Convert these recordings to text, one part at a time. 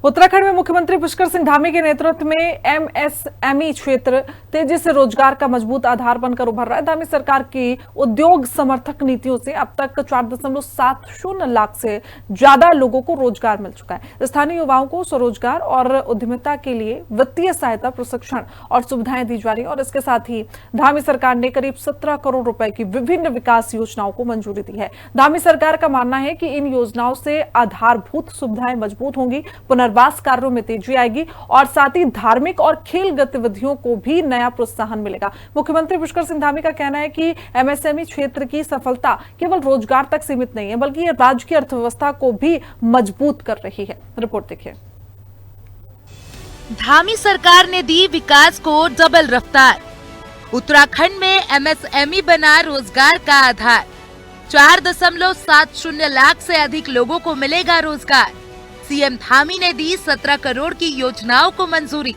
उत्तराखंड में मुख्यमंत्री पुष्कर सिंह धामी के नेतृत्व में एमएसएमई क्षेत्र तेजी से रोजगार का मजबूत आधार बनकर उभर रहा है। धामी सरकार की उद्योग समर्थक नीतियों से अब तक 4.70 लाख से ज्यादा लोगों को रोजगार मिल चुका है। स्थानीय युवाओं को स्वरोजगार और उद्यमिता के लिए वित्तीय सहायता, प्रशिक्षण और सुविधाएं दी जा रही है। और इसके साथ ही धामी सरकार ने करीब 17 करोड़ रुपए की विभिन्न विकास योजनाओं को मंजूरी दी है। धामी सरकार का मानना है कि इन योजनाओं से आधारभूत सुविधाएं मजबूत होंगी, पुनर्वास कार्यों में तेजी आएगी और साथ ही धार्मिक और खेल गतिविधियों को भी नया प्रोत्साहन मिलेगा। मुख्यमंत्री पुष्कर सिंह धामी का कहना है कि एमएसएमई क्षेत्र की सफलता केवल रोजगार तक सीमित नहीं है, बल्कि ये राज्य की अर्थव्यवस्था को भी मजबूत कर रही है। रिपोर्ट देखिए। धामी सरकार ने दी विकास को डबल रफ्तार। उत्तराखंड में एमएसएमई बना रोजगार का आधार। 4.70 लाख से अधिक लोगों को मिलेगा रोजगार। सीएम धामी ने दी 17 करोड़ की योजनाओं को मंजूरी।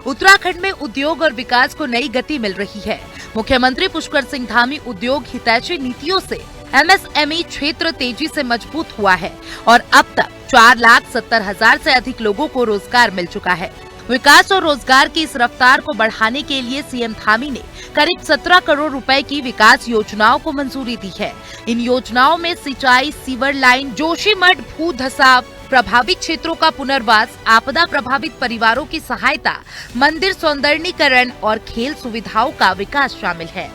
उत्तराखंड में उद्योग और विकास को नई गति मिल रही है। मुख्यमंत्री पुष्कर सिंह धामी उद्योग हितैषी नीतियों से एमएसएमई क्षेत्र तेजी से मजबूत हुआ है और अब तक 4,70,000 से अधिक लोगों को रोजगार मिल चुका है। विकास और रोजगार की इस रफ्तार को बढ़ाने के लिए सीएम धामी ने करीब 17 करोड़ रुपए की विकास योजनाओं को मंजूरी दी है। इन योजनाओं में सिंचाई, सीवर लाइन, जोशीमठ भू धसाव प्रभावित क्षेत्रों का पुनर्वास, आपदा प्रभावित परिवारों की सहायता, मंदिर सौंदर्यीकरण और खेल सुविधाओं का विकास शामिल है।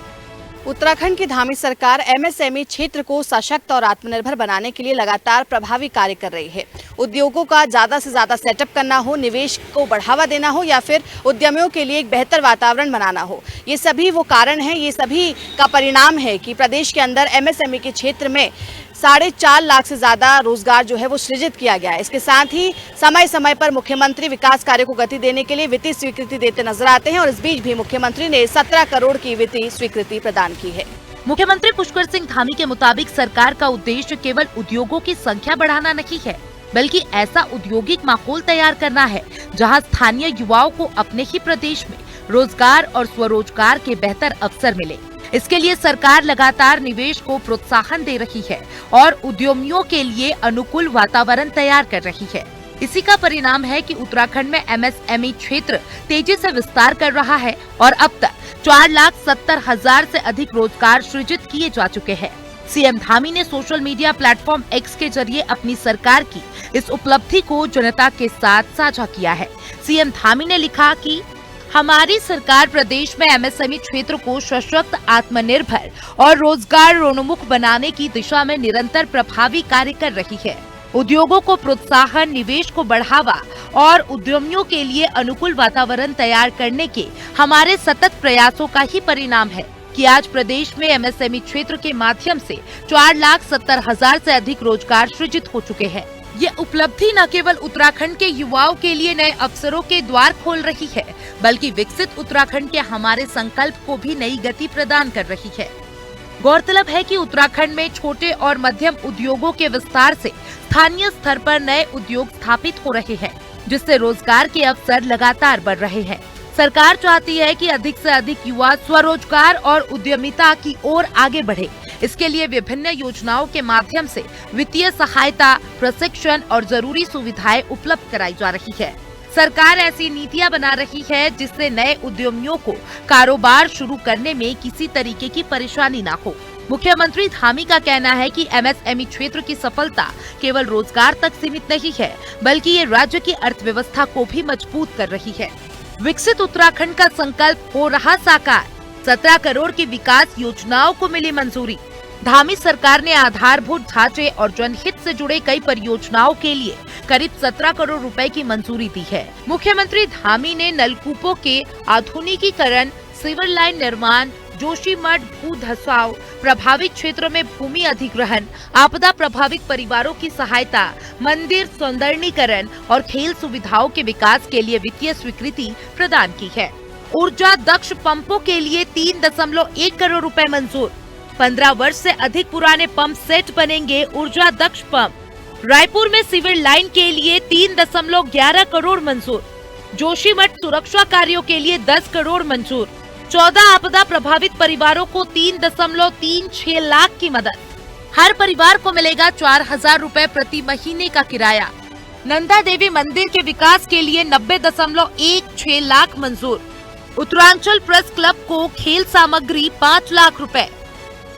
उत्तराखंड की धामी सरकार एमएसएमई क्षेत्र को सशक्त और आत्मनिर्भर बनाने के लिए लगातार प्रभावी कार्य कर रही है। उद्योगों का ज्यादा से ज्यादा सेटअप करना हो, निवेश को बढ़ावा देना हो या फिर उद्यमियों के लिए एक बेहतर वातावरण बनाना हो, ये सभी वो कारण हैं, ये सभी का परिणाम है कि प्रदेश के अंदर एमएसएमई के क्षेत्र में 4.5 लाख से ज्यादा रोजगार जो है वो सृजित किया गया है। इसके साथ ही समय समय पर मुख्यमंत्री विकास कार्य को गति देने के लिए वित्तीय स्वीकृति देते नजर आते हैं और इस बीच भी मुख्यमंत्री ने 17 करोड़ की वित्तीय स्वीकृति प्रदान की है। मुख्यमंत्री पुष्कर सिंह धामी के मुताबिक सरकार का उद्देश्य केवल उद्योगों की संख्या बढ़ाना नहीं है, बल्कि ऐसा औद्योगिक माहौल तैयार करना है जहां स्थानीय युवाओं को अपने ही प्रदेश में रोजगार और स्वरोजगार के बेहतर अवसर मिले। इसके लिए सरकार लगातार निवेश को प्रोत्साहन दे रही है और उद्यमियों के लिए अनुकूल वातावरण तैयार कर रही है। इसी का परिणाम है कि उत्तराखंड में एमएसएमई क्षेत्र तेजी से विस्तार कर रहा है और अब तक 4,70,000 से अधिक रोजगार सृजित किए जा चुके हैं। सीएम धामी ने सोशल मीडिया प्लेटफॉर्म एक्स के जरिए अपनी सरकार की इस उपलब्धि को जनता के साथ साझा किया है। सीएम धामी ने लिखा कि हमारी सरकार प्रदेश में एमएसएमई क्षेत्र को सशक्त, आत्मनिर्भर और रोजगारोन्मुख बनाने की दिशा में निरंतर प्रभावी कार्य कर रही है। उद्योगों को प्रोत्साहन, निवेश को बढ़ावा और उद्यमियों के लिए अनुकूल वातावरण तैयार करने के हमारे सतत प्रयासों का ही परिणाम है कि आज प्रदेश में एमएसएमई क्षेत्र के माध्यम से 4,70,000 से अधिक रोजगार सृजित हो चुके हैं। ये उपलब्धि न केवल उत्तराखंड के युवाओं के लिए नए अवसरों के द्वार खोल रही है, बल्कि विकसित उत्तराखंड के हमारे संकल्प को भी नई गति प्रदान कर रही है। गौरतलब है कि उत्तराखंड में छोटे और मध्यम उद्योगों के विस्तार से स्थानीय स्तर पर नए उद्योग स्थापित हो रहे हैं, जिससे रोजगार के अवसर लगातार बढ़ रहे हैं। सरकार चाहती है कि अधिक से अधिक युवा स्वरोजगार और उद्यमिता की ओर आगे बढ़े। इसके लिए विभिन्न योजनाओं के माध्यम से वित्तीय सहायता, प्रशिक्षण और जरूरी सुविधाएं उपलब्ध कराई जा रही है। सरकार ऐसी नीतियां बना रही है जिससे नए उद्यमियों को कारोबार शुरू करने में किसी तरीके की परेशानी न हो। मुख्यमंत्री धामी का कहना है कि एमएसएमई क्षेत्र की सफलता केवल रोजगार तक सीमित नहीं है, बल्कि ये राज्य की अर्थव्यवस्था को भी मजबूत कर रही है। विकसित उत्तराखंड का संकल्प हो रहा साकार। 17 करोड़ की विकास योजनाओं को मिली मंजूरी। धामी सरकार ने आधारभूत ढांचे और जनहित से जुड़े कई परियोजनाओं के लिए करीब 17 करोड़ रुपए की मंजूरी दी है। मुख्यमंत्री धामी ने नलकूपों के आधुनिकीकरण, सीवर लाइन निर्माण, जोशीमठ भू धसाव प्रभावित क्षेत्रों में भूमि अधिग्रहण, आपदा प्रभावित परिवारों की सहायता, मंदिर सौंदर्यीकरण और खेल सुविधाओं के विकास के लिए वित्तीय स्वीकृति प्रदान की है। ऊर्जा दक्ष पंपों के लिए 3.1 करोड़ रुपए मंजूर। 15 वर्ष से अधिक पुराने पंप सेट बनेंगे ऊर्जा दक्ष पंप। रायपुर में सीवर लाइन के लिए 3.11 करोड़ मंजूर। जोशीमठ सुरक्षा कार्यों के लिए 10 करोड़ मंजूर। 14 आपदा प्रभावित परिवारों को 3.36 लाख की मदद। हर परिवार को मिलेगा 4,000 रुपए प्रति महीने का किराया। नंदा देवी मंदिर के विकास के लिए 90.16 लाख मंजूर। उत्तरांचल प्रेस क्लब को खेल सामग्री 5 लाख रुपए।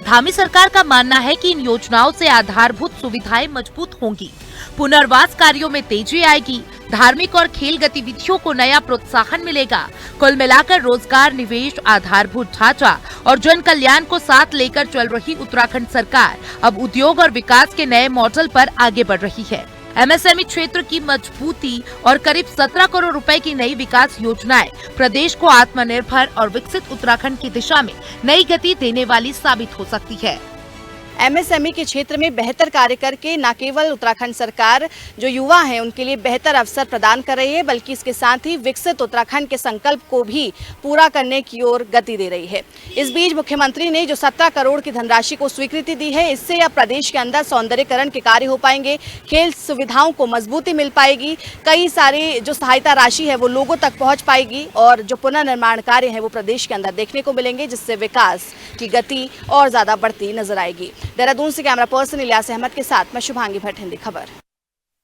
धामी सरकार का मानना है कि इन योजनाओं से आधारभूत सुविधाएं मजबूत होंगी, पुनर्वास कार्यों में तेजी आएगी, धार्मिक और खेल गतिविधियों को नया प्रोत्साहन मिलेगा। कुल मिलाकर रोजगार, निवेश, आधारभूत ढांचा और जन कल्याण को साथ लेकर चल रही उत्तराखंड सरकार अब उद्योग और विकास के नए मॉडल पर आगे बढ़ रही है। एमएसएमई क्षेत्र की मजबूती और करीब 17 करोड़ रुपए की नई विकास योजनाएं प्रदेश को आत्मनिर्भर और विकसित उत्तराखंड की दिशा में नई गति देने वाली साबित हो सकती है। एमएसएमई के क्षेत्र में बेहतर कार्य करके न केवल उत्तराखंड सरकार जो युवा हैं उनके लिए बेहतर अवसर प्रदान कर रही है, बल्कि इसके साथ ही विकसित उत्तराखंड के संकल्प को भी पूरा करने की ओर गति दे रही है। इस बीच मुख्यमंत्री ने जो 17 करोड़ की धनराशि को स्वीकृति दी है, इससे अब प्रदेश के अंदर सौंदर्यीकरण के कार्य हो पाएंगे, खेल सुविधाओं को मजबूती मिल पाएगी, कई सारी जो सहायता राशि है वो लोगों तक पहुँच पाएगी और जो पुनर्निर्माण कार्य है वो प्रदेश के अंदर देखने को मिलेंगे, जिससे विकास की गति और ज्यादा बढ़ती नजर आएगी। देहरादून से कैमरा पर्सन इलियास अहमद के साथ मैं शुभांगी भट्ट, हिंदी खबर।